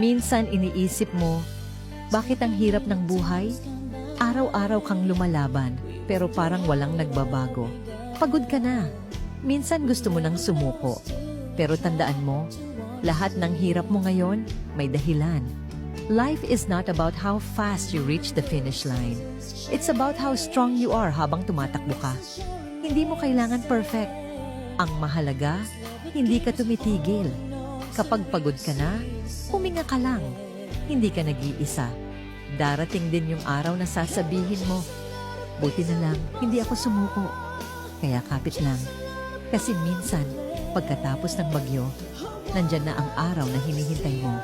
Minsan iniisip mo, bakit ang hirap ng buhay? Araw-araw kang lumalaban, pero parang walang nagbabago. Pagod ka na. Minsan gusto mo nang sumuko. Pero tandaan mo, lahat ng hirap mo ngayon may dahilan. Life is not about how fast you reach the finish line. It's about how strong you are habang tumatakbo ka. Hindi mo kailangan perfect. Ang mahalaga, hindi ka tumitigil. Kapag pagod ka na, huminga ka lang. Hindi ka nag-iisa. Darating din yung araw na sasabihin mo, buti na lang, hindi ako sumuko. Kaya kapit lang. Kasi minsan, pagkatapos ng bagyo, nandyan na ang araw na hinihintay mo.